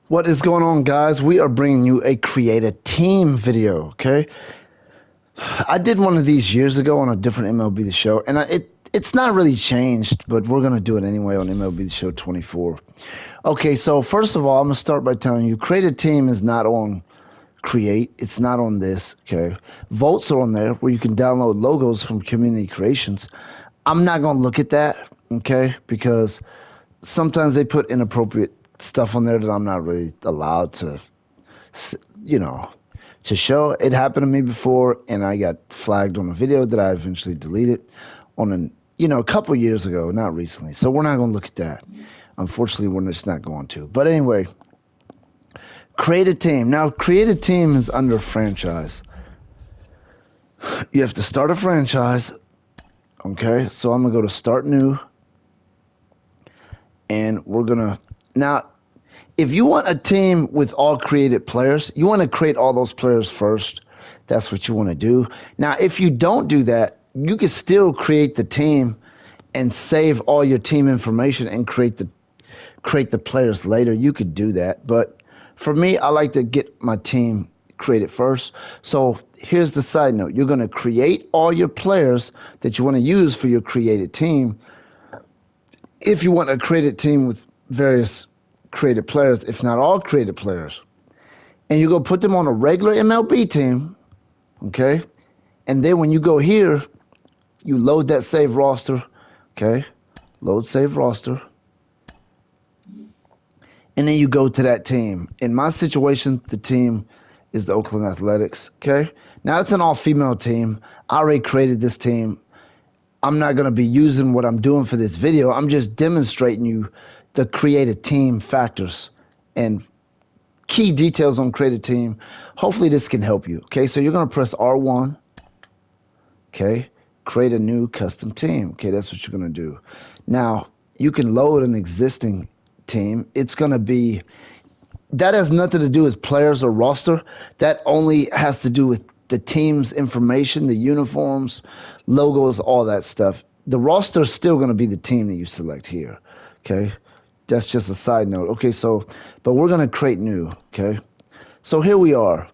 What is going on, guys? We are bringing you a create a team video, okay? I did one of these years ago on a different MLB The Show, and it's not really changed, but we're going to do it anyway on MLB The Show 24. Okay, so first of all, I'm going to start by telling you create a team is not on Create. It's not on this, okay? Votes are on there where you can download logos from Community Creations. I'm not going to look at that, okay? Because sometimes they put inappropriate stuff on there that I'm not really allowed to you know, to show. It happened to me before, and I got flagged on a video that I eventually deleted on a couple years ago, not recently. So we're not going to look at that. Unfortunately, we're just not going to. But anyway, create a team. Now, create a team is under franchise. You have to start a franchise. Okay, so I'm going to go to start new, and we're going to now. If you want a team with all created players, you want to create all those players first. That's what you want to do. Now, if you don't do that, you can still create the team and save all your team information and create the players later. You could do that, but for me, I like to get my team created first. So here's the side note: you're going to create all your players that you want to use for your created team. If you want a created team with various created players, if not all created players, and you go put them on a regular MLB team, okay? And then when you go here, you load that save roster, okay? Load save roster. And then you go to that team. In my situation, the team is the Oakland Athletics, okay? Now it's an all-female team. I already created this team. I'm not going to be using what I'm doing for this video. I'm just demonstrating you the creative team factors and key details on create a team. Hopefully this can help you. Okay, so you're going to press R1. Okay, create a new custom team. Okay, that's what you're going to do. Now, you can load an existing team. It's going to be, that has nothing to do with players or roster. That only has to do with the team's information, the uniforms, logos, all that stuff. The roster is still going to be the team that you select here. Okay, that's just a side note. Okay, so, but we're going to create new. Okay, so here we are.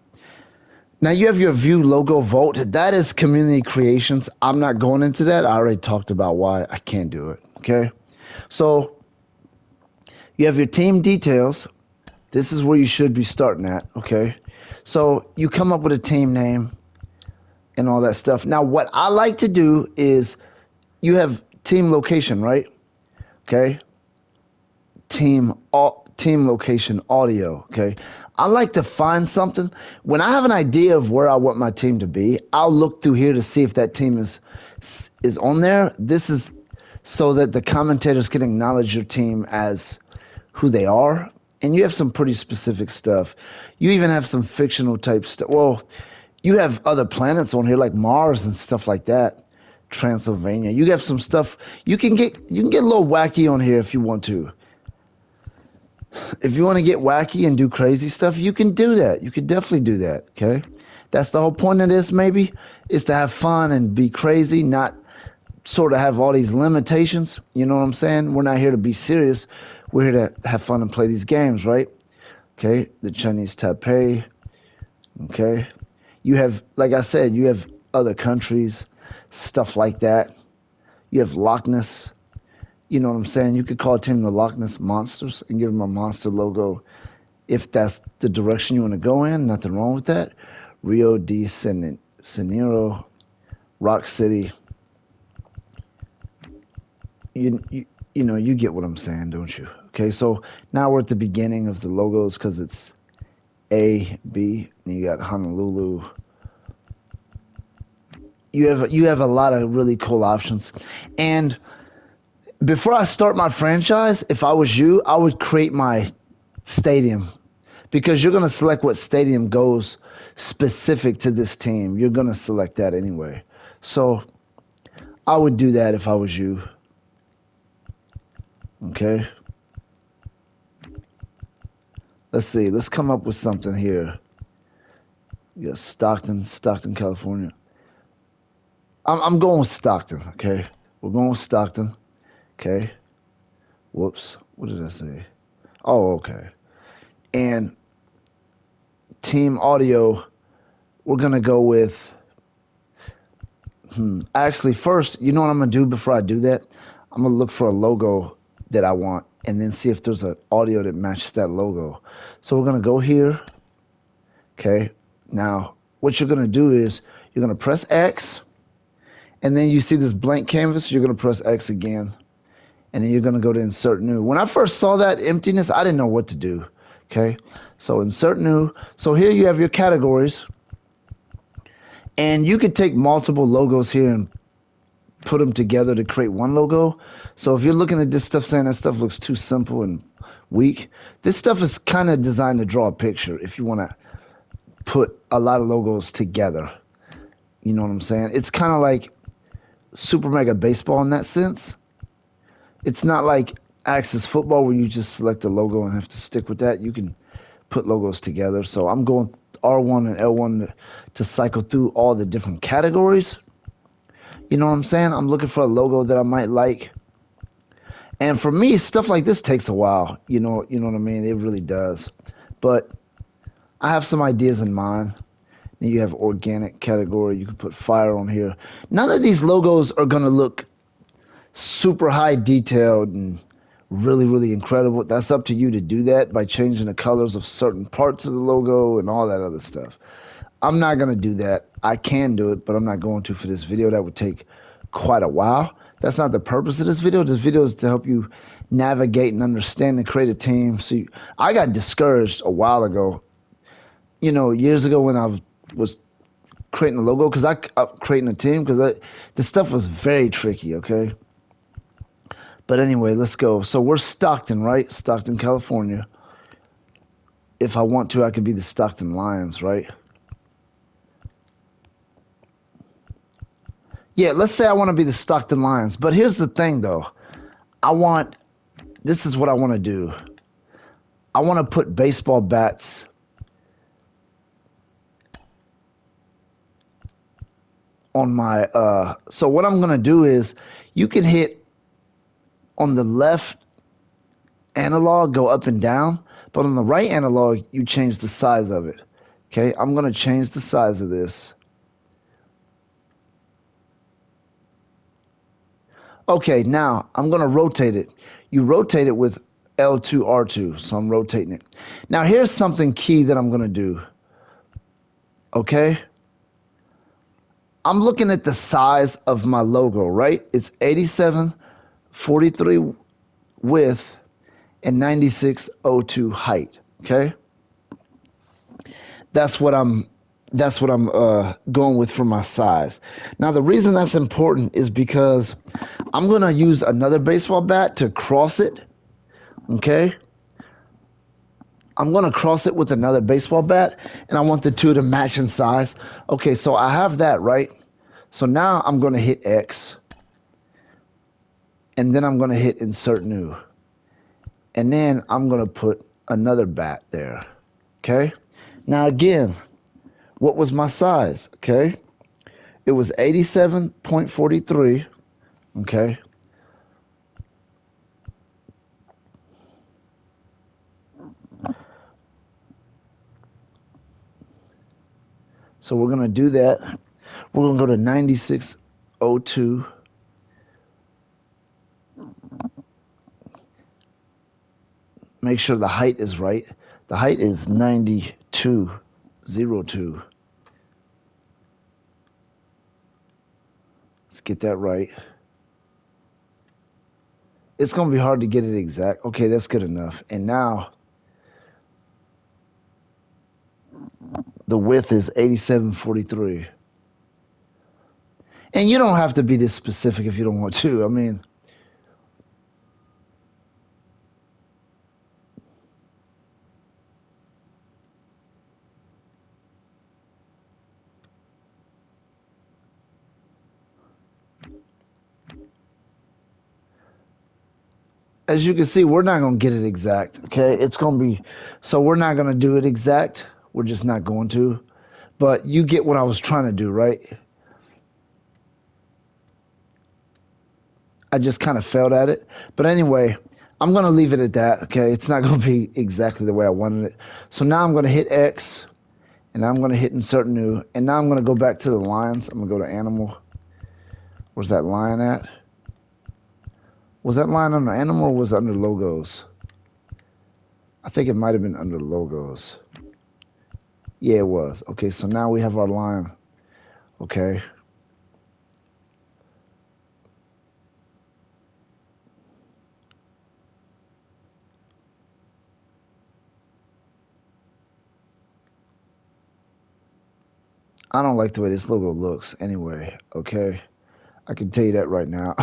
Now you have your view logo vote. That is community creations. I'm not going into that. I already talked about why I can't do it. Okay, so you have your team details. This is where you should be starting at, okay? So you come up with a team name and all that stuff. Now, what I like to do is you have team location, right? Okay? Team location audio, okay? I like to find something. When I have an idea of where I want my team to be, I'll look through here to see if that team is on there. This is so that the commentators can acknowledge your team as who they are. And you have some pretty specific stuff. You even have some fictional type stuff. Well, you have other planets on here like Mars and stuff like that. Transylvania. You have some stuff. You can get a little wacky on here if you want to. If you want to get wacky and do crazy stuff, you can do that. You can definitely do that. Okay, that's the whole point of this. Maybe is to have fun and be crazy, not sort of have all these limitations. You know what I'm saying? We're not here to be serious. We're here to have fun and play these games, right? Okay, the Chinese Taipei. Okay, you have, like I said, you have other countries, stuff like that. You have Loch Ness. You know what I'm saying? You could call a team the Loch Ness Monsters and give them a monster logo if that's the direction you want to go in. Nothing wrong with that. Rio de Janeiro, Rock City. You get what I'm saying, don't you? Okay, so now we're at the beginning of the logos because it's A, B, and you got Honolulu. You have a lot of really cool options. And before I start my franchise, if I was you, I would create my stadium because you're going to select what stadium goes specific to this team. You're going to select that anyway. So I would do that if I was you. Okay. Let's see. Let's come up with something here. Yeah, Stockton, California. I'm going with Stockton. Okay, we're going with Stockton. Okay. Whoops. What did I say? Oh, okay. And team audio, we're going to go with, actually first, you know what I'm going to do before I do that? I'm going to look for a logo that I want and then see if there's an audio that matches that logo. So we're going to go here. Okay. Now, what you're going to do is you're going to press X, and then you see this blank canvas. You're going to press X again, and then you're going to go to insert new. When I first saw that emptiness, I didn't know what to do. Okay. So insert new. So here you have your categories, and you could take multiple logos here and put them together to create one logo. So if you're looking at this stuff saying that stuff looks too simple and weak, this stuff is kind of designed to draw a picture if you want to put a lot of logos together. You know what I'm saying? It's kind of like Super Mega Baseball in that sense. It's not like Axis Football where you just select a logo and have to stick with that. You can put logos together. So I'm going R1 and L1 to cycle through all the different categories. You know what I'm saying? I'm looking for a logo that I might like. And for me, stuff like this takes a while. You know what I mean? It really does. But I have some ideas in mind. Then you have organic category. You can put fire on here. None of these logos are going to look super high detailed and really, really incredible. That's up to you to do that by changing the colors of certain parts of the logo and all that other stuff. I'm not going to do that. I can do it, but I'm not going to for this video. That would take quite a while. That's not the purpose of this video. This video is to help you navigate and understand and create a team. So I got discouraged a while ago, years ago when I was creating a logo, because I creating a team, because this stuff was very tricky, okay? But anyway, let's go. So we're Stockton, right? Stockton, California. If I want to, I could be the Stockton Lions, right? Yeah, let's say I want to be the Stockton Lions. But here's the thing, though. This is what I want to do. I want to put baseball bats on my, so what I'm going to do is you can hit on the left analog, go up and down, but on the right analog, you change the size of it. Okay, I'm going to change the size of this. Okay, now I'm going to rotate it. You rotate it with L2, R2, so I'm rotating it. Now here's something key that I'm going to do. Okay? I'm looking at the size of my logo, right? It's 8743 width and 9602 height, okay? That's what I'm going with for my size. Now the reason that's important is because I'm going to use another baseball bat to cross it, okay? I'm going to cross it with another baseball bat, and I want the two to match in size. Okay, so I have that, right? So now I'm going to hit X, and then I'm going to hit Insert New. And then I'm going to put another bat there, okay? Now again, what was my size, okay? It was 87.43, okay? So we're going to do that. We're going to go to 9602. Make sure the height is right. The height is 9202. Let's get that right. It's going to be hard to get it exact. Okay, that's good enough. And now the width is 8743. And you don't have to be this specific if you don't want to. I mean, as you can see, we're not going to get it exact, okay? It's going to be, so we're not going to do it exact. We're just not going to. But you get what I was trying to do, right? I just kind of failed at it. But anyway, I'm going to leave it at that, okay? It's not going to be exactly the way I wanted it. So now I'm going to hit X, and I'm going to hit insert new, and now I'm going to go back to the lines. I'm going to go to animal. Where's that line at? Was that line under animal or was it under logos? I think it might have been under logos. Yeah, it was. Okay, so now we have our line. Okay. I don't like the way this logo looks anyway, okay? I can tell you that right now.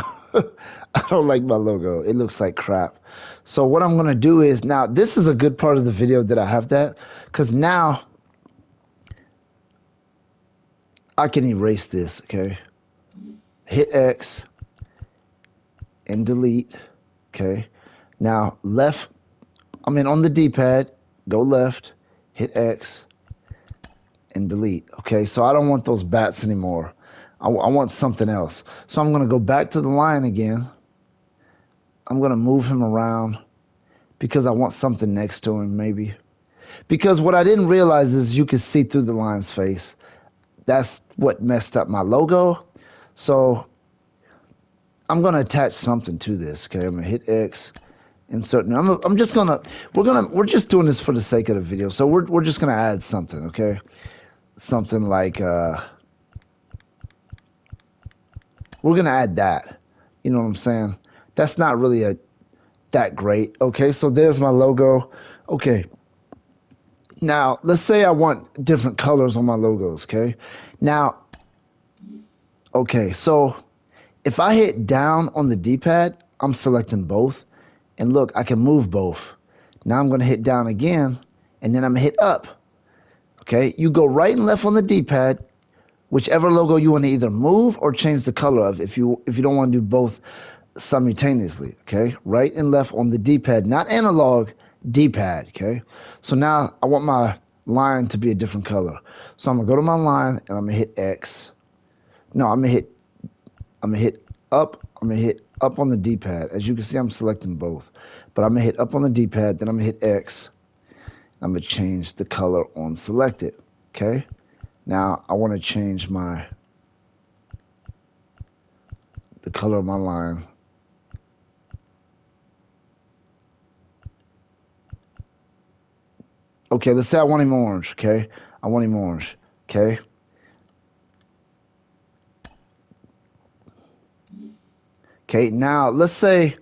I don't like my logo. It looks like crap. So what I'm going to do is, now this is a good part of the video that I have that, because now I can erase this, okay? Hit X and delete, okay? Now on the D-pad, go left, hit X, and delete. Okay, so I don't want those bats anymore. I want something else. So I'm going to go back to the line again. I'm going to move him around because I want something next to him, maybe. Because what I didn't realize is you could see through the lion's face. That's what messed up my logo. So I'm going to attach something to this. Okay, I'm going to hit X, insert new. I'm just going to, we're just doing this for the sake of the video. So we're just going to add something, okay? Something like, we're going to add that. You know what I'm saying? That's not really that great. Okay, so there's my logo. Okay, now let's say I want different colors on my logos. Okay, now, okay, so if I hit down on the D-pad, I'm selecting both. And look, I can move both. Now I'm going to hit down again, and then I'm going to hit up. Okay, you go right and left on the D-pad, whichever logo you want to either move or change the color of if you don't want to do both simultaneously. Okay, right and left on the D-pad, not analog, D-pad. Okay, so now I want my line to be a different color, so I'm gonna go to my line and I'm gonna hit X. No, I'm gonna hit up. I'm gonna hit up on the D-pad. As you can see, I'm selecting both, but I'm gonna hit up on the D-pad, then I'm gonna hit X. I'm gonna change the color on selected. Okay, now I want to change the color of my line. Okay, let's say I want him orange, okay? I want him orange, okay? Okay, now let's say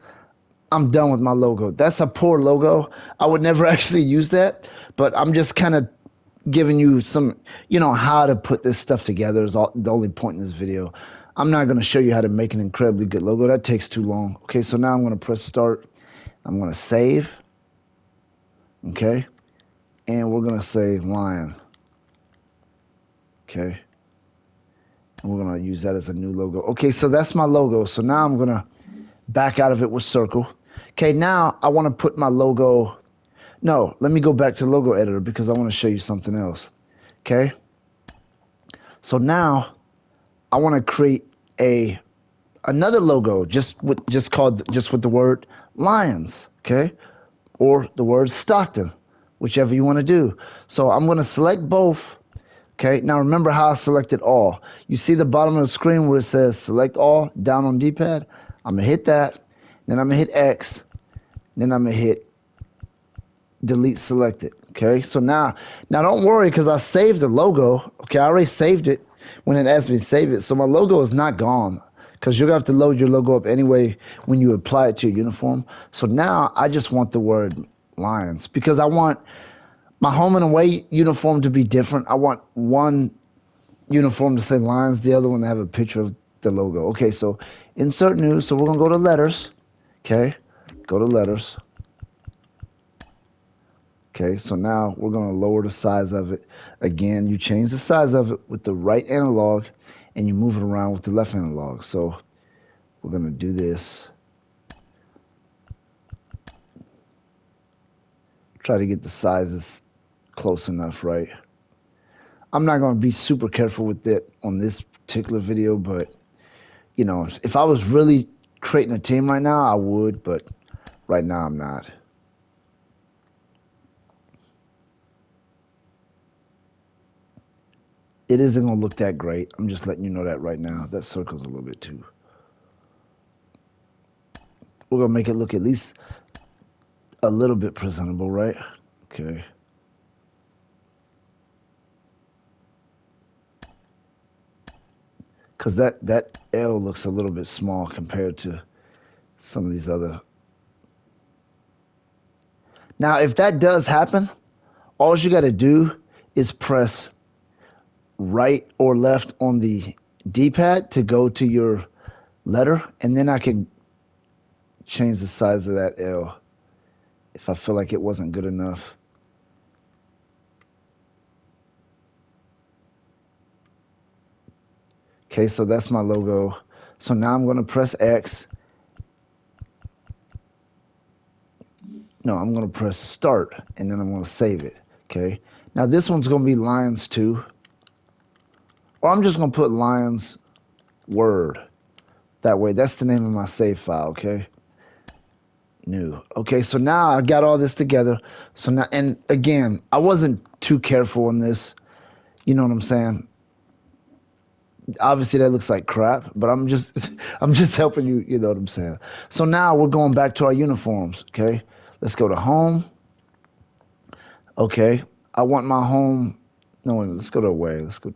I'm done with my logo. That's a poor logo. I would never actually use that, but I'm just kind of giving you some, how to put this stuff together is the only point in this video. I'm not going to show you how to make an incredibly good logo. That takes too long. Okay, so now I'm going to press start. I'm going to save, okay? And we're going to say lion, okay? And we're going to use that as a new logo. Okay, so that's my logo. So now I'm going to back out of it with circle. Okay, now I want to put my logo. No, let me go back to logo editor because I want to show you something else. Okay, so now I want to create another logo just with the word Lions, okay, or the word Stockton, whichever you want to do. So I'm going to select both. Okay, now remember how I selected all. You see the bottom of the screen where it says select all down on D-pad? I'm going to hit that, then I'm going to hit X, then I'm going to hit delete selected. Okay, so now don't worry because I saved the logo. Okay, I already saved it when it asked me to save it. So my logo is not gone because you're going to have to load your logo up anyway when you apply it to your uniform. So now I just want the word Lions because I want my home and away uniform to be different. I want one uniform to say Lions, the other one to have a picture of the logo. Okay, so insert new. So we're going to go to letters. Okay, go to letters. Okay, so now we're going to lower the size of it. Again, you change the size of it with the right analog and you move it around with the left analog. So we're going to do this. Try to get the sizes close enough, right? I'm not going to be super careful with it on this particular video, but if I was really creating a team right now, I would, but Right now, I'm not. It isn't going to look that great. I'm just letting you know that right now. That circle's a little bit too. We're going to make it look at least a little bit presentable, right? Okay. Because that L looks a little bit small compared to some of these other. Now, if that does happen, all you got to do is press right or left on the D-pad to go to your letter, and then I can change the size of that L if I feel like it wasn't good enough. Okay, so that's my logo. So now I'm going to press X. No, I'm going to press start, and then I'm going to save it. Okay, now this one's going to be Lions 2. Or I'm just going to put Lions Word. That way, that's the name of my save file, okay? New. Okay, so now I got all this together. So now, and again, I wasn't too careful in this. You know what I'm saying? Obviously that looks like crap, but I'm just I'm just helping you, you know what I'm saying? So now we're going back to our uniforms, okay? Let's go to home. Okay. I want my home. No, wait, let's go to away. Let's go.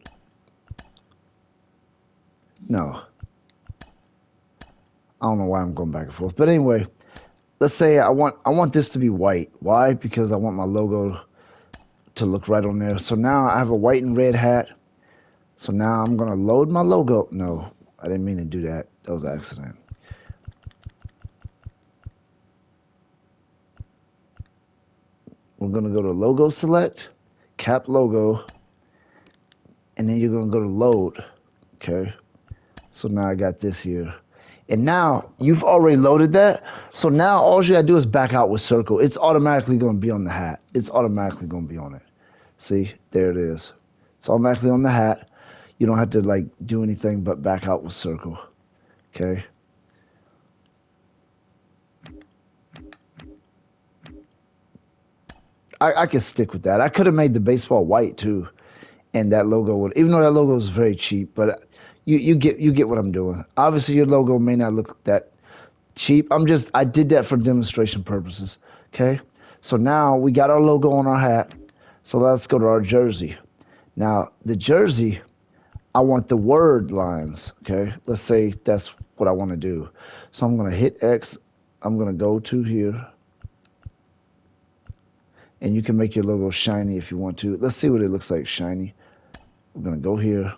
No. I don't know why I'm going back and forth. But anyway, let's say I want this to be white. Why? Because I want my logo to look right on there. So now I have a white and red hat. So now I'm gonna load my logo. No, I didn't mean to do that. That was an accident. We're gonna go to logo select, cap logo, and then you're gonna go to load. Okay. So now I got this here. And now you've already loaded that. So now all you gotta do is back out with circle. It's automatically gonna be on the hat. It's automatically gonna be on it. See, there it is. It's automatically on the hat. You don't have to like do anything but back out with circle. Okay. I could stick with that. I could have made the baseball white too, and that logo would, even though that logo is very cheap, but you get what I'm doing. Obviously, your logo may not look that cheap. I did that for demonstration purposes. Okay, so now we got our logo on our hat. So let's go to our jersey. Now the jersey, I want the word lines. Okay, let's say that's what I want to do. So I'm gonna hit X. I'm gonna go to here. And you can make your logo shiny if you want to. Let's see what it looks like shiny. We're gonna go here.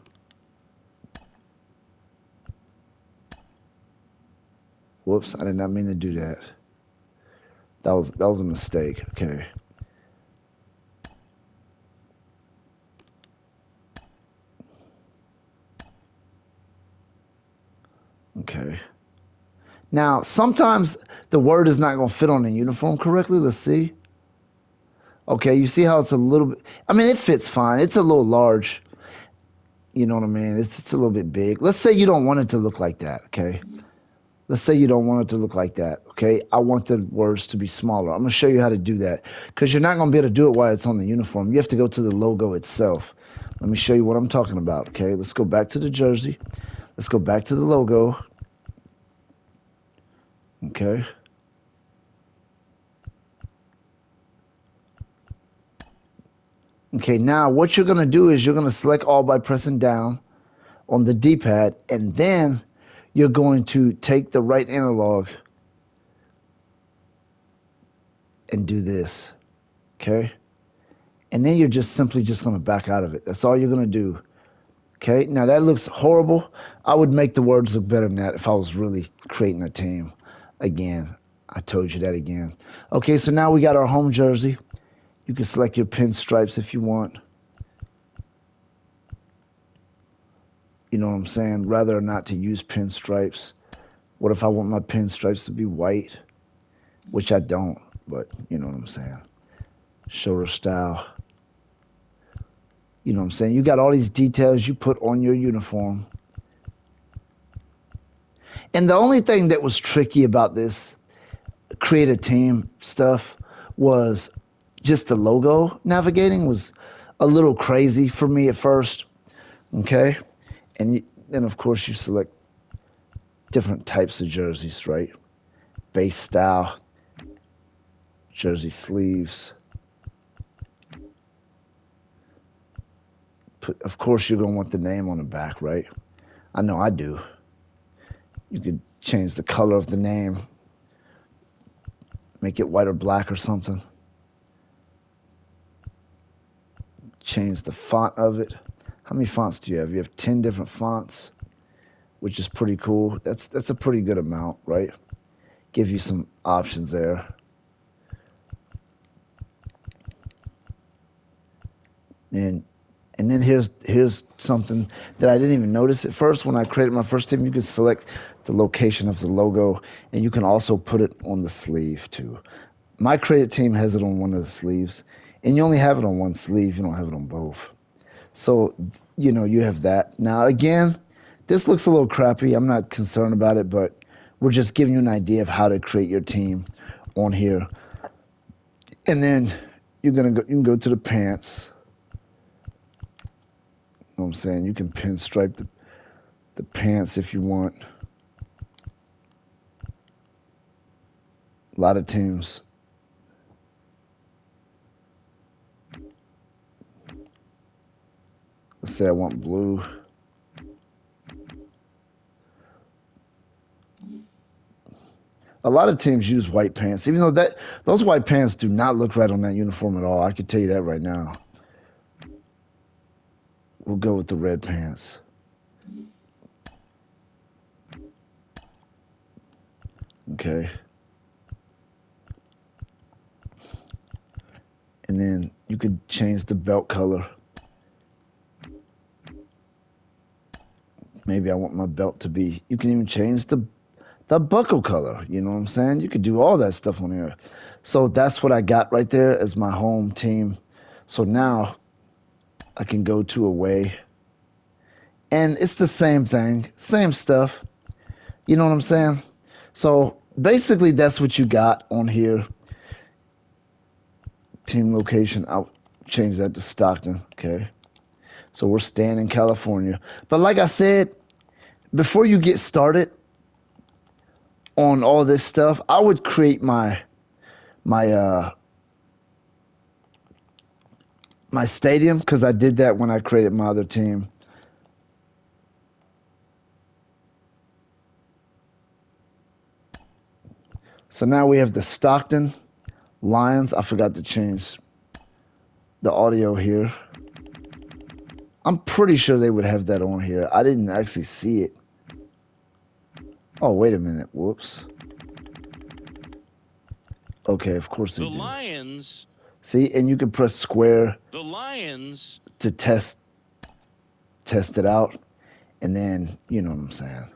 Whoops, I did not mean to do that. That was a mistake. Okay. Okay. Now, sometimes the word is not gonna fit on the uniform correctly. Let's see. Okay, you see how it's a little bit, I mean, it fits fine. It's a little large. You know what I mean? It's a little bit big. Let's say you don't want it to look like that, okay? Let's say you don't want it to look like that, okay? I want the words to be smaller. I'm going to show you how to do that because you're not going to be able to do it while it's on the uniform. You have to go to the logo itself. Let me show you what I'm talking about, okay? Let's go back to the jersey. Let's go back to the logo. Okay. Okay, now what you're going to do is you're going to select all by pressing down on the D-pad, and then you're going to take the right analog and do this, okay? And then you're just simply just going to back out of it. That's all you're going to do, okay? Now that looks horrible. I would make the words look better than that if I was really creating a team. Again, I told you that again. Okay, so now we got our home jersey. You can select your pinstripes if you want. You know what I'm saying? Rather not to use pinstripes. What if I want my pinstripes to be white? Which I don't, but you know what I'm saying. Shoulder style. You know what I'm saying? You got all these details you put on your uniform. And the only thing that was tricky about this, create a team stuff was just the logo navigating was a little crazy for me at first. Okay, and then of course you select different types of jerseys, right? Base style, jersey sleeves. Of course you're gonna want the name on the back, right? I know I do. You could change the color of the name, make it white or black or something. Change the font of it. How many fonts do you have? You have 10 different fonts, which is pretty cool. That's a pretty good amount, right? Give you some options there. And and then here's something that I didn't even notice at first when I created my first team. You can select the location of the logo, and you can also put it on the sleeve too. My created team has it on one of the sleeves, and you only have it on one sleeve. You don't have it on both. So, you have that. Now, again, this looks a little crappy. I'm not concerned about it, but we're just giving you an idea of how to create your team on here. And then you can go to the pants. You know what I'm saying? You can pinstripe the pants if you want. A lot of teams. Let's say I want blue. A lot of teams use white pants, even though those white pants do not look right on that uniform at all. I can tell you that right now. We'll go with the red pants. Okay. And then you could change the belt color. Maybe I want my belt to be, you can even change the buckle color. You know what I'm saying? You could do all that stuff on here. So that's what I got right there as my home team. So now I can go to away. And it's the same thing, same stuff. You know what I'm saying? So basically that's what you got on here. Team location, I'll change that to Stockton, okay? So we're staying in California. But like I said, before you get started on all this stuff, I would create my my stadium, because I did that when I created my other team. So now we have the Stockton Lions. I forgot to change the audio here. I'm pretty sure they would have that on here. I didn't actually see it. Oh, wait a minute. Whoops. Okay, of course they do. The Lions. See, and you can press square. The Lions. To test it out, and then you know what I'm saying.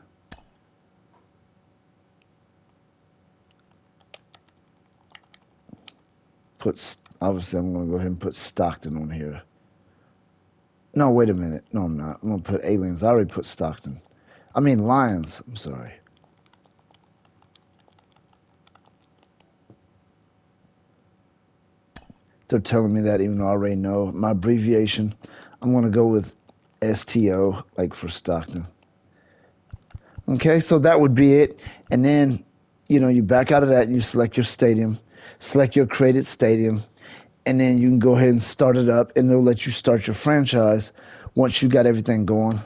Obviously I'm going to go ahead and put Stockton on here. No, wait a minute. No, I'm not. I'm going to put aliens. I already put Stockton. I mean Lions. I'm sorry. They're telling me that even though I already know. My abbreviation, I'm going to go with STO, like for Stockton. Okay, so that would be it. And then, you back out of that and you select your stadium. Select your created stadium. And then you can go ahead and start it up, and it'll let you start your franchise once you got everything going.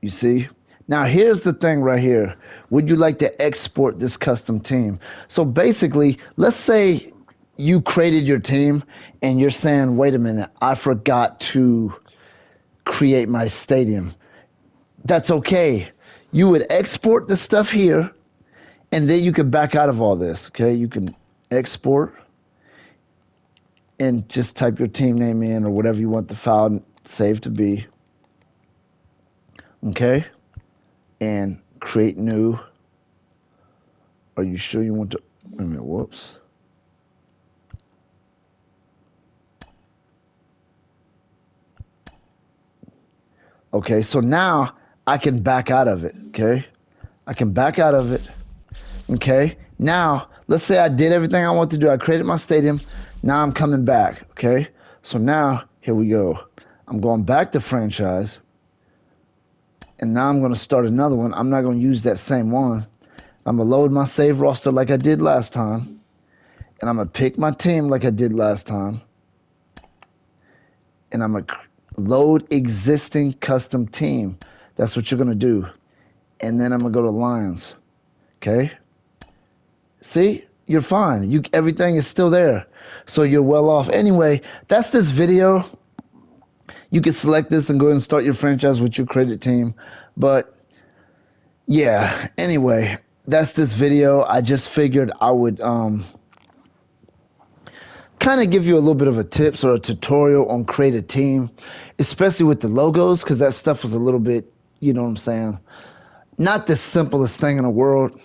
You see? Now, here's the thing right here. Would you like to export this custom team? So basically, let's say you created your team and you're saying, wait a minute, I forgot to create my stadium. That's okay. You would export the stuff here, and then you can back out of all this, okay? You can export and just type your team name in or whatever you want the file saved to be. Okay? And create new. Are you sure you want to? Wait a minute, whoops. Okay, so now I can back out of it, okay? I can back out of it, okay? Now, let's say I did everything I want to do. I created my stadium. Now I'm coming back, okay? So now, here we go. I'm going back to franchise. And now I'm going to start another one. I'm not going to use that same one. I'm going to load my save roster like I did last time. And I'm going to pick my team like I did last time. And I'm going to load existing custom team. That's what you're going to do. And then I'm going to go to Lions. Okay? See? You're fine. Everything is still there. So you're well off. Anyway, that's this video. You can select this and go ahead and start your franchise with your created team. But yeah, anyway, that's this video. I just figured I would kind of give you a little bit of a tips or a tutorial on create a team, especially with the logos, because that stuff was a little bit, you know what I'm saying, not the simplest thing in the world.